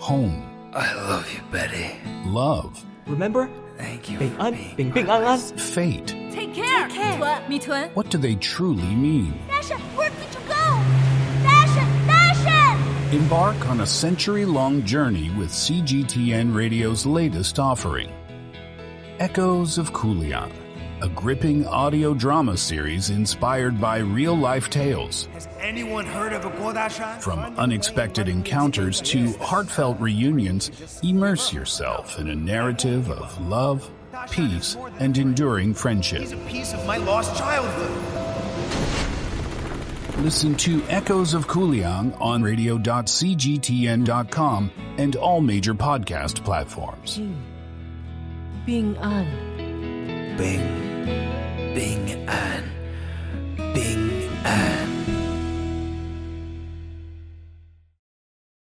home, I love you, Betty. love, Remember? Thank you 平 for 安 being 平平安安 fate. Take care.米团 What do they truly mean? Dasha, where did you go? Dasha! Embark on a century-long journey with CGTN Radio's latest offering, Echoes of Kuliang, a gripping audio drama series inspired by real-life tales. Has anyone heard of a Godashan? From unexpected encounters to heartfelt reunions, immerse yourself in a narrative of love, peace, and enduring friendship. He's a piece of my lost childhood. Listen to Echoes of Kuliang on radio.cgtn.com and all major podcast platforms. 平安 Bing An. Bing An.